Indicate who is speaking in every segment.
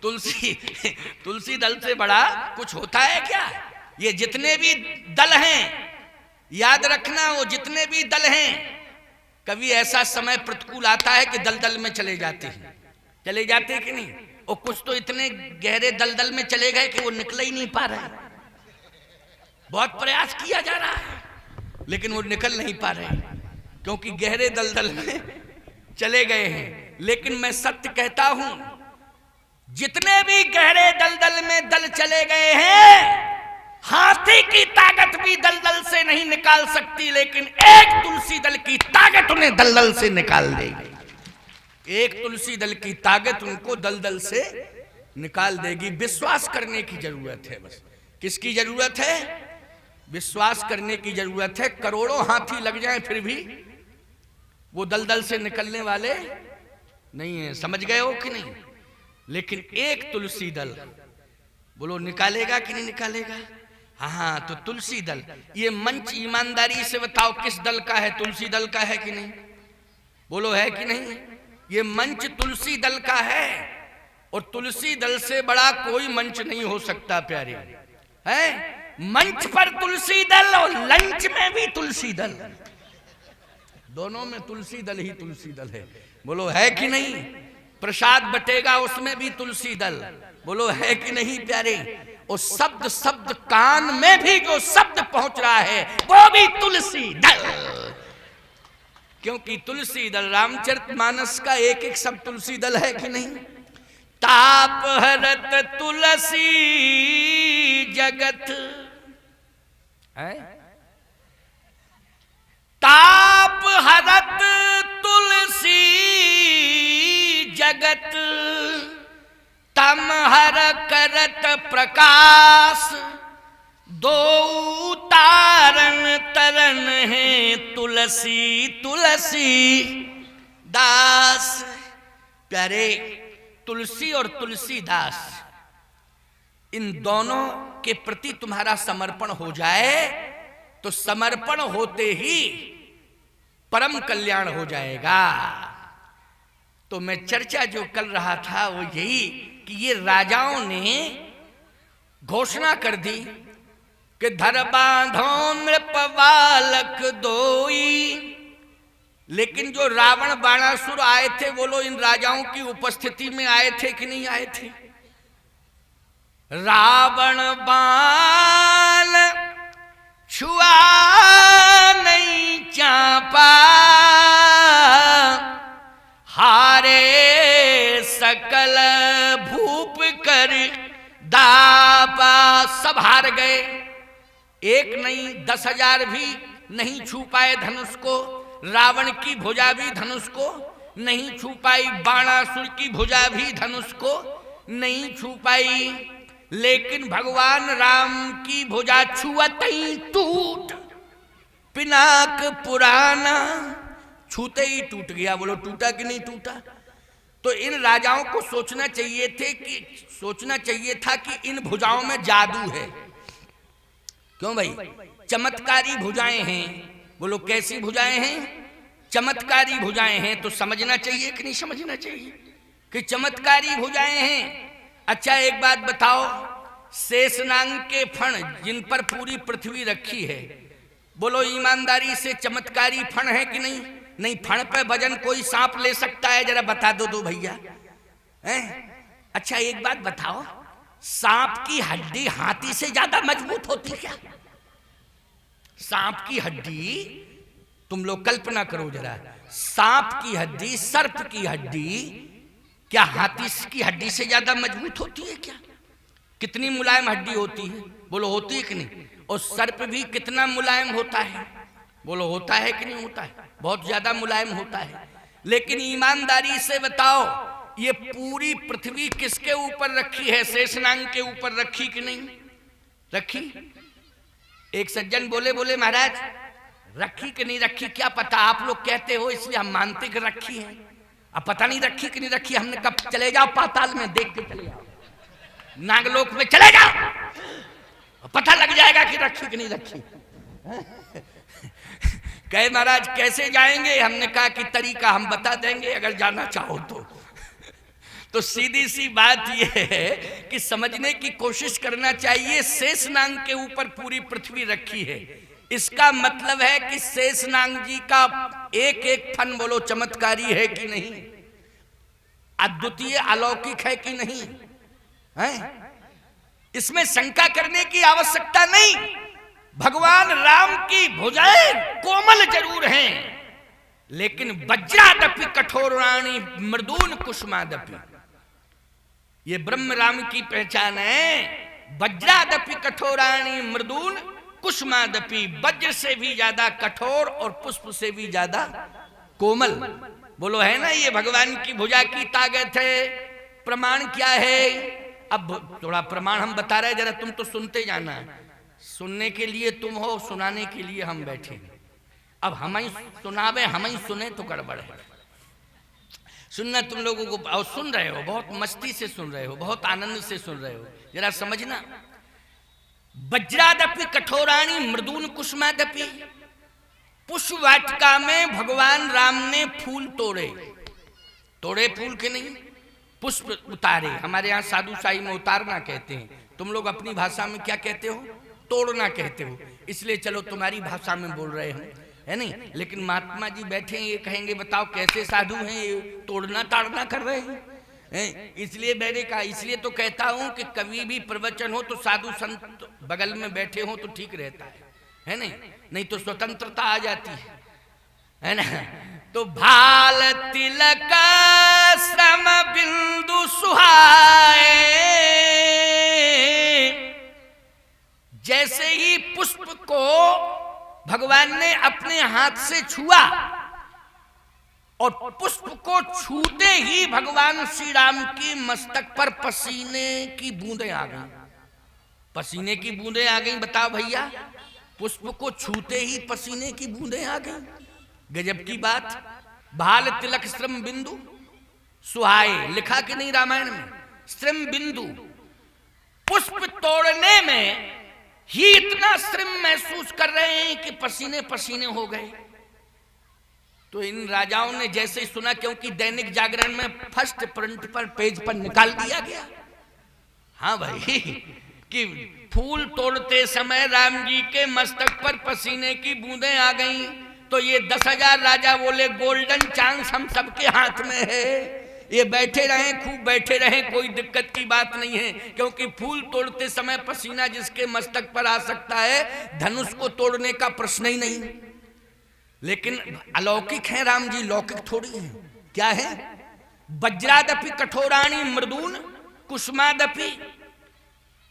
Speaker 1: तुलसी तुलसी दल से बड़ा कुछ होता है क्या? ये जितने भी दल हैं, याद रखना, वो जितने भी दल हैं, कभी ऐसा समय प्रतिकूल आता है कि दलदल में चले जाते हैं, चले जाते हैं कि नहीं? और कुछ तो इतने गहरे दलदल में चले गए कि वो निकल ही नहीं पा रहे। बहुत प्रयास किया जा रहा है लेकिन वो निकल नहीं पा रहे क्योंकि गहरे दलदल में चले गए हैं। लेकिन मैं सत्य कहता हूं, जितने भी गहरे दलदल में दल चले गए हैं, हाथी की ताकत भी दलदल से नहीं निकाल सकती, लेकिन एक तुलसी दल की ताकत उन्हें दलदल से निकाल देगी। एक तुलसी दल की ताकत उनको दलदल से निकाल देगी। विश्वास करने की जरूरत है। बस किसकी जरूरत है? विश्वास करने की जरूरत है। करोड़ों हाथी लग जाएं फिर भी वो दलदल से निकलने वाले नहीं है। समझ गए हो कि नहीं? लेकिन एक तुलसी दल, बोलो निकालेगा कि नहीं निकालेगा? हाँ, तो तुलसी दल, ये मंच ईमानदारी से बताओ किस दल का है? तुलसी दल का है कि नहीं? बोलो है कि नहीं? ये मंच तुलसी दल का है और तुलसी दल से बड़ा कोई मंच नहीं हो सकता प्यारे। है मंच पर तुलसी दल और लंच में भी तुलसी दल, दोनों में तुलसी दल ही तुलसी दल है। बोलो है कि नहीं? प्रसाद बटेगा उसमें भी तुलसी दल, बोलो है कि नहीं प्यारे? और शब्द शब्द कान में भी जो शब्द पहुंच रहा है वो भी तुलसी दल, क्योंकि तुलसी दल रामचरितमानस का एक एक शब्द तुलसी दल है कि नहीं? ताप हरत तुलसी जगत है, ताप हरत तुलसी जगत, तम हर करत प्रकाश, दो तारन तरन है तुलसी तुलसी दास। प्यारे, तुलसी और तुलसीदास, इन दोनों के प्रति तुम्हारा समर्पण हो जाए तो समर्पण होते ही परम कल्याण हो जाएगा। तो मैं चर्चा जो कर रहा था वो यही कि ये राजाओं ने घोषणा कर दी कि धर बांधो नृप बालक दोई, लेकिन जो रावण बाणासुर आए थे वो लोग इन राजाओं की उपस्थिति में आए थे कि नहीं आए थे? रावण बाण छुआ नहीं चापा, हारे सकल भूप कर दापा। सब हार गए, एक नहीं 10,000 भी नहीं छू पाए धनुष को। रावण की भुजा भी धनुष को नहीं छू पाई, बाणासुर की भुजा भी धनुष को नहीं छू पाई, लेकिन भगवान राम की भुजा छुअत ही टूट, पिनाक पुराना छूते ही टूट गया। बोलो टूटा कि नहीं टूटा? तो इन राजाओं को सोचना चाहिए था कि इन भुजाओं में जादू है। क्यों भाई? चमत्कारी भुजाएं हैं। बोलो कैसी भुजाएं हैं? चमत्कारी भुजाएं हैं। तो समझना चाहिए कि नहीं समझना चाहिए कि चमत्कारी भुजाएं हैं? अच्छा एक बात बताओ, शेषनाग के फण जिन पर पूरी पृथ्वी रखी है, बोलो ईमानदारी से चमत्कारी फण है कि नहीं? नहीं, फण पे वजन कोई सांप ले सकता है? जरा बता दो भैया। अच्छा एक बात बताओ, सांप की हड्डी हाथी से ज्यादा मजबूत होती क्या? सांप की हड्डी, तुम लोग कल्पना करो जरा, सांप की हड्डी, सर्प की हड्डी क्या हाथी की हड्डी से ज्यादा मजबूत होती है क्या? कितनी मुलायम हड्डी होती है? बोलो होती है कि नहीं? और सर्प भी कितना मुलायम होता है? बोलो होता है कि नहीं होता है? बहुत ज्यादा मुलायम होता है। लेकिन ईमानदारी से बताओ, ये पूरी पृथ्वी किसके ऊपर रखी है? शेषनाग के ऊपर रखी कि नहीं रखी? एक सज्जन बोले महाराज रखी कि नहीं रखी क्या पता, आप लोग कहते हो इसलिए हम मानते कि रखी है। अब पता नहीं रखी कि नहीं रखी। हमने कब? चले जाओ पाताल में, देख के चले जाओ, नागलोक में चले जाओ, पता लग जाएगा कि रखी कि नहीं रखी। कहे महाराज कैसे जाएंगे? हमने कहा कि तरीका हम बता देंगे अगर जाना चाहो तो सीधी सी बात यह है कि समझने की कोशिश करना चाहिए। शेषनाग के ऊपर पूरी पृथ्वी रखी है, इसका मतलब है कि शेषनाग जी का एक एक फन बोलो चमत्कारी है कि नहीं, अद्वितीय अलौकिक है कि नहीं है? इसमें शंका करने की आवश्यकता नहीं। भगवान राम की भुजाएं कोमल जरूर हैं, लेकिन वज्रादपि कठोराणि मृदून कुसुमादपि, ये ब्रह्म राम की पहचान है। वज्रादपि कठोराणि मृदून कुसुमादपि, वज्र से भी ज्यादा कठोर और पुष्प से भी ज्यादा कोमल। बोलो है ना, ये भगवान की भुजा की ताकत है। प्रमाण क्या है? अब थोड़ा प्रमाण हम बता रहे हैं, जरा तुम तो सुनते जाना। सुनने के लिए तुम हो, सुनाने के लिए हम बैठे। अब हम ही सुनावे, हम ही सुने तो गड़बड़ है। सुनना तुम लोगों को, और सुन रहे हो, बहुत मस्ती से सुन रहे हो, बहुत आनंद से सुन रहे हो, जरा समझना। वज्रादपि कठोराणि मृदून कुसुमादपि, पुष्प वाटिका में भगवान राम ने फूल तोड़े। तोड़े फूल के नहीं, पुष्प उतारे। हमारे यहाँ साधु साई में उतारना कहते हैं, तुम लोग अपनी भाषा में क्या कहते हो? तोड़ना कहते हो। इसलिए चलो तुम्हारी भाषा में बोल रहे हैं, है नहीं। लेकिन महात्मा जी बैठे हैं, ये कहेंगे बताओ कैसे साधु हैं, ये तोड़ना ताड़ना कर रहे हैं। इसलिए मैंने कहा, इसलिए तो कहता हूं कि कभी भी प्रवचन हो तो साधु संत बगल में बैठे हो तो ठीक रहता है नहीं? नहीं तो स्वतंत्रता आ जाती है ना। तो भाल तिलक श्रम बिंदु सुहाए, जैसे ही पुष्प को भगवान ने अपने हाथ से छुआ और पुष्प को छूते ही भगवान श्री राम की मस्तक पर पसीने की बूंदें आ गई। पसीने की बूंदें आ गई, बताओ भैया, पुष्प को छूते ही पसीने की बूंदें आ गई। गजब की बात। भाल तिलक श्रम बिंदु सुहाए, लिखा कि नहीं रामायण में? श्रम बिंदु, पुष्प तोड़ने में ही इतना श्रम महसूस कर रहे हैं कि पसीने पसीने हो गए। तो इन राजाओं ने जैसे ही सुना, क्योंकि दैनिक जागरण में फर्स्ट प्रिंट पर पेज पर निकाल दिया गया, हाँ भाई, कि फूल तोड़ते समय राम जी के मस्तक पर पसीने की बूंदें आ गईं। तो ये 10,000 राजा बोले गोल्डन चांस हम सबके हाथ में है, ये बैठे रहें, खूब बैठे रहें, कोई दिक्कत की बात नहीं है। क्योंकि फूल तोड़ते समय पसीना जिसके मस्तक पर आ सकता है, धनुष को तोड़ने का प्रश्न ही नहीं। लेकिन अलौकिक है राम जी, लौकिक थोड़ी है। क्या है? वज्रादपि कठोराणि मृदून कुसुमादपि,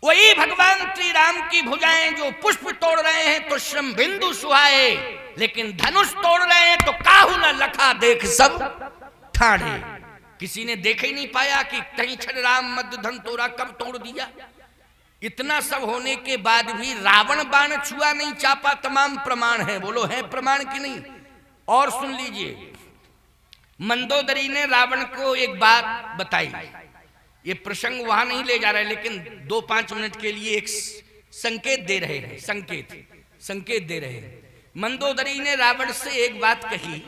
Speaker 1: वही भगवान श्री राम की भुजाएं जो पुष्प तोड़ रहे हैं तो श्रम बिंदु सुहाए, लेकिन धनुष तोड़ रहे हैं तो काहू न लखा देख सब ठाणे। किसी ने देख ही नहीं पाया कि कहीं छड़ राम मध्य धन तोरा कब तोड़ दिया। इतना सब होने के बाद भी रावण बाण छुआ नहीं चापा, तमाम प्रमाण है। बोलो है प्रमाण कि नहीं? और सुन लीजिए, मंदोदरी ने रावण को एक बात बताई। ये प्रसंग वहां नहीं ले जा रहे, लेकिन 2-5 मिनट के लिए एक संकेत दे रहे हैं, संकेत दे रहे हैं। मंदोदरी ने रावण से एक बात कही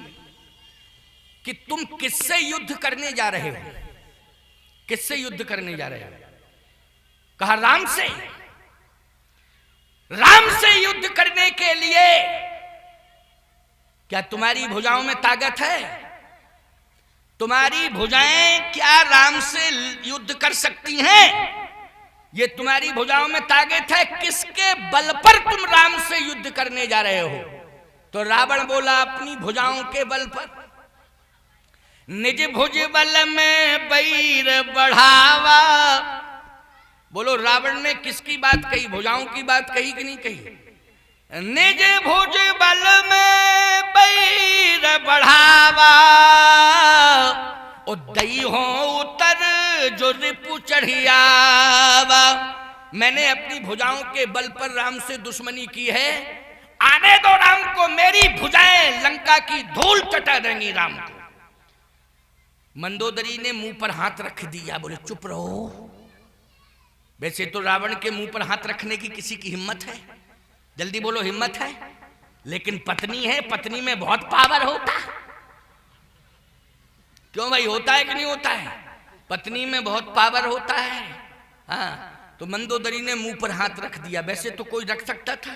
Speaker 1: कि तुम किससे युद्ध करने जा रहे हो? किससे युद्ध करने जा रहे हो? कहा राम से। राम से युद्ध करने के लिए क्या तुम्हारी भुजाओं में ताकत है? तुम्हारी भुजाएं क्या राम से युद्ध कर सकती हैं? ये तुम्हारी भुजाओं में ताकत है, किसके बल पर तुम राम से युद्ध करने जा रहे हो? तो रावण बोला अपनी भुजाओं के बल पर। निज भुज बल में बैर बढ़ावा। बोलो रावण ने किसकी बात कही? भुजाओं की बात कही कि नहीं कही? निज भुज बल में बैर बढ़ावा, उदई हो उतर जो रिपु चढ़ियावा। मैंने अपनी भुजाओं के बल पर राम से दुश्मनी की है, आने दो राम को, मेरी भुजाएं लंका की धूल चटा देंगी राम को। मंदोदरी ने मुंह पर हाथ रख दिया, बोले चुप रहो। वैसे तो रावण के मुंह पर हाथ रखने की किसी की हिम्मत है? जल्दी बोलो, हिम्मत है? लेकिन पत्नी है, पत्नी में बहुत पावर होता है। क्यों भाई, होता है कि नहीं होता है? पत्नी में बहुत पावर होता है। हाँ, तो मंदोदरी ने मुंह पर हाथ रख दिया। वैसे तो कोई रख सकता था,